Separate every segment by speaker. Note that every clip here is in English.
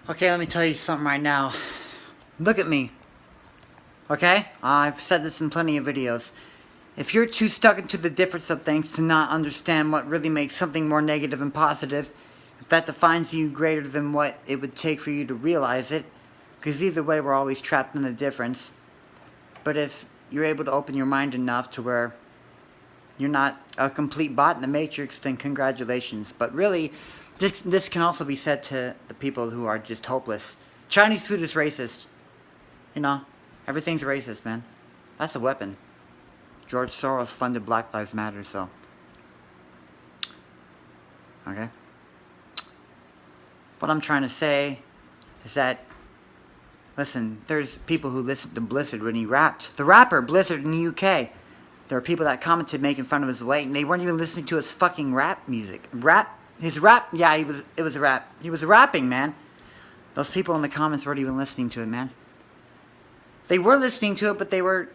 Speaker 1: Okay, let me tell you something right now. Look at me. Okay? I've said this in plenty of videos. If you're too stuck into the difference of things to not understand what really makes something more negative and positive, if that defines you greater than what it would take for you to realize it, because either way we're always trapped in the difference. But if you're able to open your mind enough to where you're not a complete bot in the matrix, then congratulations. But really, this can also be said to the people who are just hopeless. Chinese food is racist. You know, everything's racist, man. That's a weapon. George Soros funded Black Lives Matter, so. Okay? What I'm trying to say is that, listen, there's people who listened to Blizzard when he rapped. The rapper, Blizzard in the UK. There were people that commented making fun of his weight, and they weren't even listening to his fucking rap music. His rap, yeah, it was a rap. He was rapping, man. Those people in the comments weren't even listening to it, man. They were listening to it, but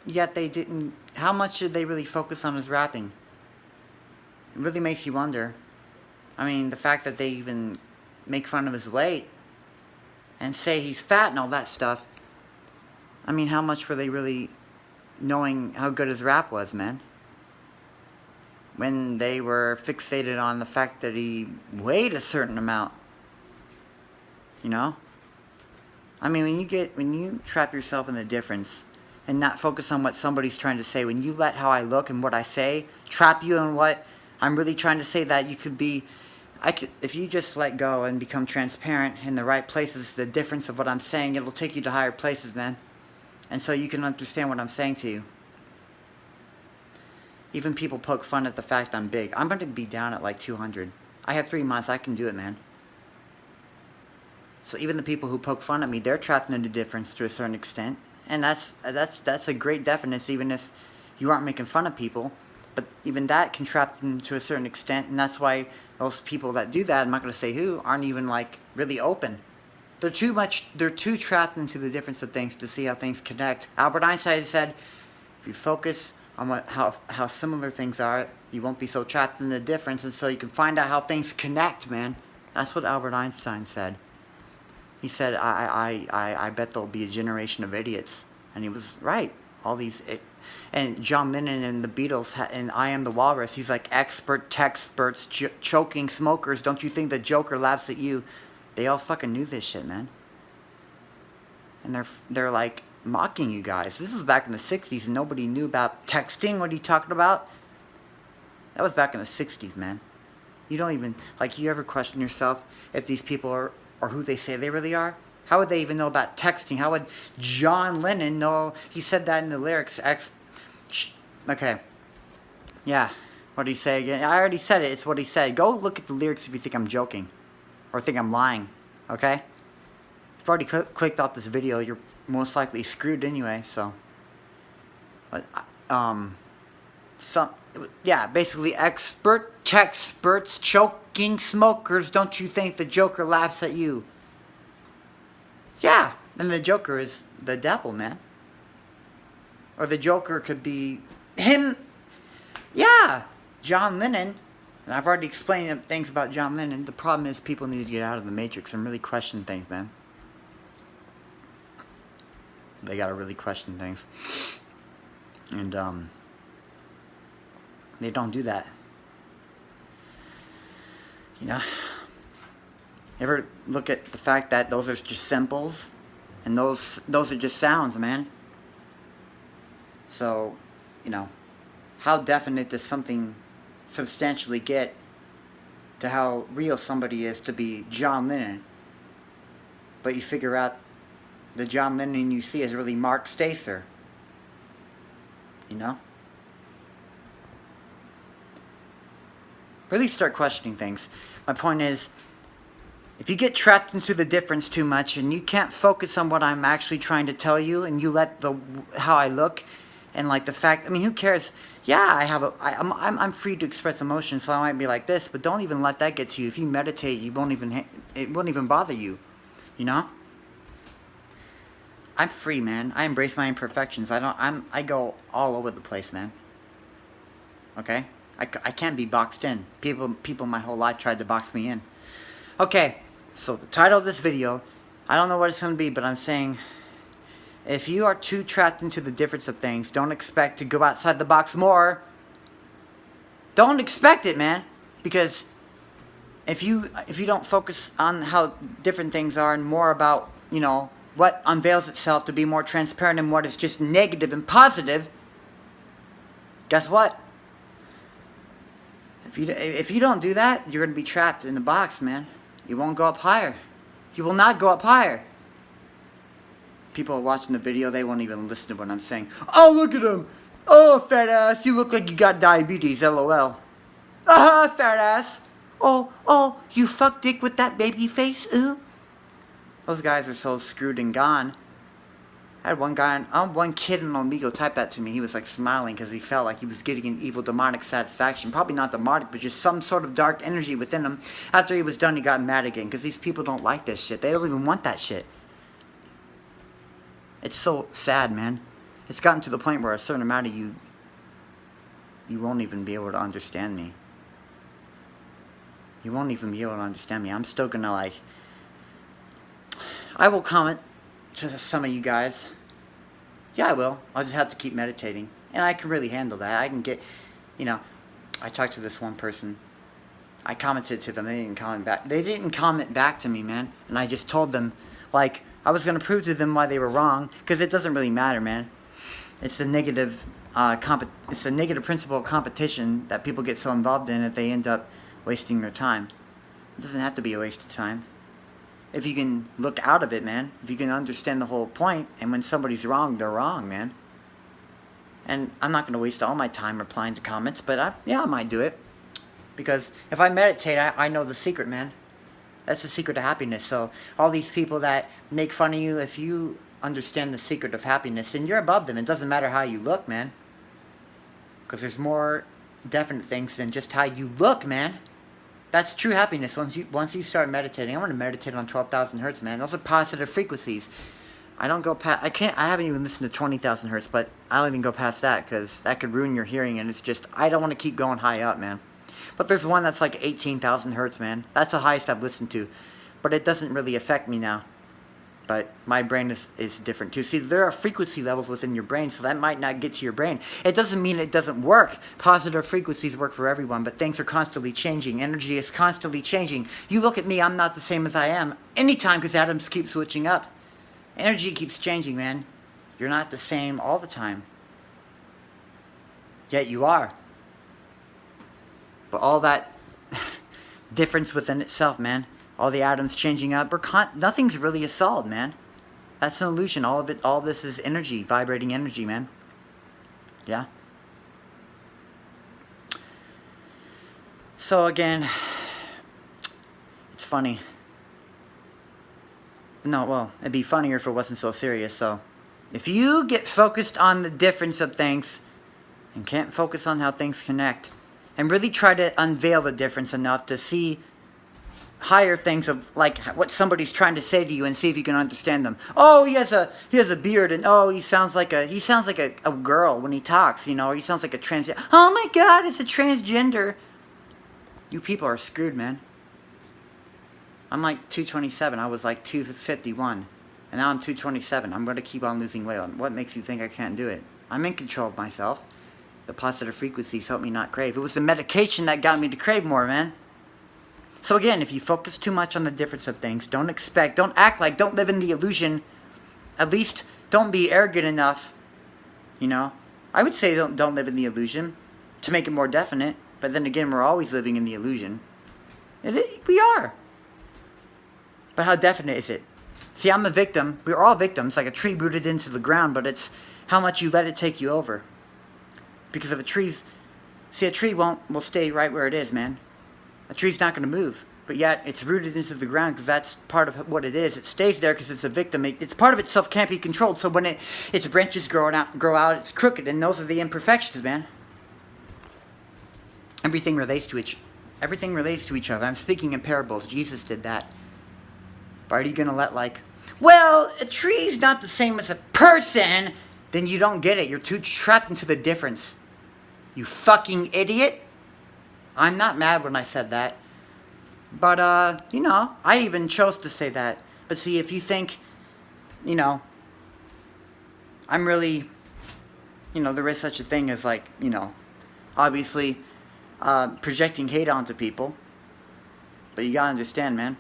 Speaker 1: yet they didn't. How much did they really focus on his rapping? It really makes you wonder. I mean, the fact that they even make fun of his weight and say he's fat and all that stuff. I mean, how much were they really knowing how good his rap was, man? When they were fixated on the fact that he weighed a certain amount. You know? I mean, when you trap yourself in the difference and not focus on what somebody's trying to say, when you let how I look and what I say trap you in what I'm really trying to say, that you could be, if you just let go and become transparent in the right places, the difference of what I'm saying, it'll take you to higher places, man. And so you can understand what I'm saying to you. Even people poke fun at the fact I'm big. I'm going to be down at like 200. I have 3 months. I can do it, man. So even the people who poke fun at me, they're trapped in the difference to a certain extent. And that's a great deference, even if you aren't making fun of people. But even that can trap them to a certain extent. And that's why those people that do that, I'm not going to say who, aren't even like really open. They're too trapped into the difference of things to see how things connect. Albert Einstein said, if you focus on how similar things are, you won't be so trapped in the difference, and so you can find out how things connect, man. That's what Albert Einstein said. He said, I bet there'll be a generation of idiots. And he was right. And John Lennon and the Beatles, and I Am the Walrus, he's like, expert, texperts, choking smokers, don't you think the Joker laughs at you? They all fucking knew this shit, man. And they're like mocking you guys. This was back in the 60s, and nobody knew about texting. What are you talking about? That was back in the 60s, man. You don't even, like, you ever question yourself if these people are who they say they really are? How would they even know about texting? How would John Lennon know? He said that in the lyrics. Okay. Yeah. What did he say again? I already said it. It's what he said. Go look at the lyrics if you think I'm joking. Or think I'm lying. Okay? If you've already clicked off this video, you're most likely screwed anyway, so. But, yeah, basically, expert, texperts, choking smokers, don't you think the Joker laughs at you? Yeah, and the Joker is the devil, man. Or the Joker could be him. Yeah, John Lennon. And I've already explained things about John Lennon. The problem is people need to get out of the matrix and really question things, man. They gotta really question things. And, they don't do that. You know? Ever look at the fact that those are just symbols? And those are just sounds, man. So, you know, how definite does something substantially get to how real somebody is to be John Lennon? But you figure out the John Lennon you see is really Mark Stacer. You know? Really start questioning things. My point is, if you get trapped into the difference too much and you can't focus on what I'm actually trying to tell you, and you let how I look and like the fact, I mean, who cares? Yeah, I'm free to express emotion, so I might be like this, but don't even let that get to you. If you meditate, it won't even bother you. You know? I'm free, man. I embrace my imperfections. I go all over the place, man. Okay? I can't be boxed in. People my whole life tried to box me in. Okay, so the title of this video, I don't know what it's going to be, but I'm saying, if you are too trapped into the difference of things, don't expect to go outside the box more. Don't expect it, man. Because if you don't focus on how different things are and more about, what unveils itself to be more transparent and what is just negative and positive, guess what? If you don't do that, you're going to be trapped in the box, man. You won't go up higher. You will not go up higher. People are watching the video, they won't even listen to what I'm saying. Oh, look at him. Oh, fat ass, you look like you got diabetes, LOL. Fat ass. Oh, you fuck dick with that baby face, ooh. Those guys are so screwed and gone. I had one kid in Omegle type that to me. He was like smiling because he felt like he was getting an evil demonic satisfaction. Probably not demonic, but just some sort of dark energy within him. After he was done, he got mad again because these people don't like this shit. They don't even want that shit. It's so sad, man. It's gotten to the point where a certain amount of you won't even be able to understand me. You won't even be able to understand me. I'm still gonna I will comment to some of you guys. Yeah, I will. I'll just have to keep meditating. And I can really handle that. I can get, I talked to this one person. I commented to them. They didn't comment back. They didn't comment back to me, man. And I just told them, I was going to prove to them why they were wrong. Because it doesn't really matter, man. It's a negative, it's a negative principle of competition that people get so involved in that they end up wasting their time. It doesn't have to be a waste of time. If you can look out of it, man. If you can understand the whole point, and when somebody's wrong, they're wrong, man. And I'm not going to waste all my time replying to comments, but I might do it. Because if I meditate, I know the secret, man. That's the secret of happiness. So all these people that make fun of you, if you understand the secret of happiness, then you're above them. It doesn't matter how you look, man. Because there's more definite things than just how you look, man. That's true happiness. Once you start meditating, I want to meditate on 12,000 hertz, man. Those are positive frequencies. I don't go past. I haven't even listened to 20,000 hertz, but I don't even go past that because that could ruin your hearing. And it's just, I don't want to keep going high up, man. But there's one that's like 18,000 hertz, man. That's the highest I've listened to, but it doesn't really affect me now. But my brain is different too. See, there are frequency levels within your brain, so that might not get to your brain. It doesn't mean it doesn't work. Positive frequencies work for everyone, but things are constantly changing. Energy is constantly changing. You look at me, I'm not the same as I am anytime because atoms keep switching up. Energy keeps changing, man. You're not the same all the time. Yet you are. But all that difference within itself, man. All the atoms changing up. Nothing's really a solid, man. That's an illusion. All of this is energy, vibrating energy, man. Yeah. So again, it's funny. No, well, it'd be funnier if it wasn't so serious. So, if you get focused on the difference of things and can't focus on how things connect, and really try to unveil the difference enough to see higher things of what somebody's trying to say to you and see if you can understand them. Oh, he has a beard, and oh, he sounds like a girl when he talks, or he sounds like a oh my god, it's a transgender. You people are screwed, man. I'm like 227. I was like 251, and now I'm 227. I'm going to keep on losing weight. What makes you think I can't do it? I'm in control of myself. The positive frequencies help me not crave. It was the medication that got me to crave more, man. So again, if you focus too much on the difference of things, don't live in the illusion. At least don't be arrogant enough, I would say don't live in the illusion to make it more definite, but then again, we're always living in the illusion. We are. But how definite is it? See, I'm a victim. We're all victims, like a tree rooted into the ground, but it's how much you let it take you over. Because if a tree will stay right where it is, man. A tree's not going to move, but yet it's rooted into the ground because that's part of what it is. It stays there because it's a victim. It's part of itself can't be controlled. So when its branches grow out, it's crooked, and those are the imperfections, man. Everything relates to each other. I'm speaking in parables. Jesus did that. But are you going to let a tree's not the same as a person? Then you don't get it. You're too trapped into the difference. You fucking idiot. I'm not mad when I said that. But, I even chose to say that. But see, if you think, you know, I'm really, you know, there is such a thing as like, you know, obviously projecting hate onto people. But you gotta understand, man.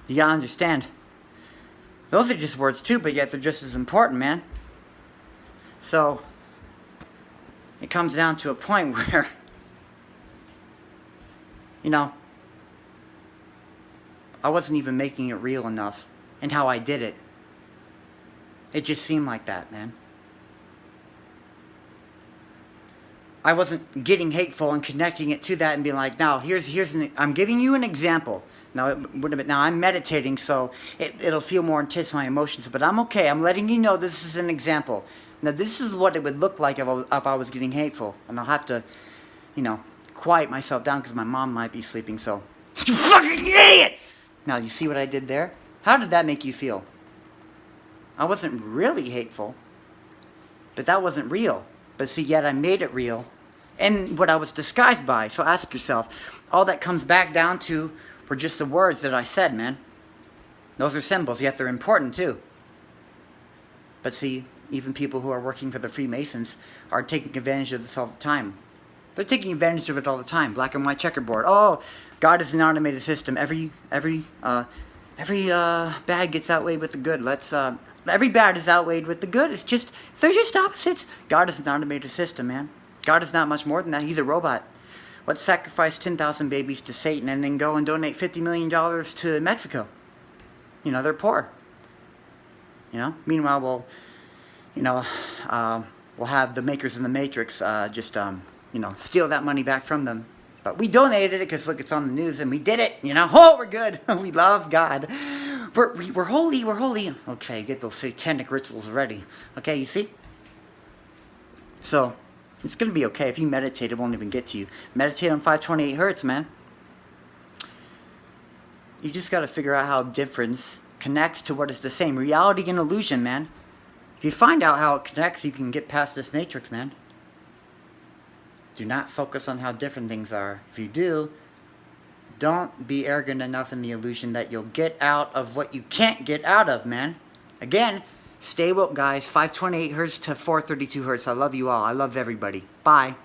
Speaker 1: You gotta understand. Those are just words too, but yet they're just as important, man. So, it comes down to a point where, you know, I wasn't even making it real enough in how I did it. It just seemed like that, man. I wasn't getting hateful and connecting it to that and being like, now I'm giving you an example. Now it would have been, now I'm meditating, so it'll feel more intense my emotions, but I'm okay. I'm letting you know this is an example. Now this is what it would look like if I was getting hateful, and I'll have to, you know, quiet myself down because my mom might be sleeping. So, you fucking idiot! Now you see what I did there? How did that make you feel? I wasn't really hateful, but that wasn't real. But see, yet I made it real, and what I was disguised by. So ask yourself, all that comes back down to were just the words that I said, man. Those are symbols, yet they're important too. But see, even people who are working for the Freemasons are taking advantage of this all the time. They're taking advantage of it all the time. Black and white checkerboard. Oh, God is an automated system. Every bad gets outweighed with the good. Every bad is outweighed with the good. It's just, they're just opposites. God is an automated system, man. God is not much more than that. He's a robot. Let's sacrifice 10,000 babies to Satan and then go and donate $50 million to Mexico. You know, they're poor. You know, meanwhile, we'll have the makers of the Matrix you know, steal that money back from them. But we donated it because, look, it's on the news and we did it, you know. Oh, we're good. We love God. We're holy, we're holy. Okay, get those satanic rituals ready. Okay, you see? So, it's going to be okay. If you meditate, it won't even get to you. Meditate on 528 hertz, man. You just got to figure out how difference connects to what is the same. Reality and illusion, man. If you find out how it connects, you can get past this matrix, man. Do not focus on how different things are. If you do, don't be arrogant enough in the illusion that you'll get out of what you can't get out of, man. Again, stay woke, guys. 528 hertz to 432 hertz. I love you all. I love everybody. Bye.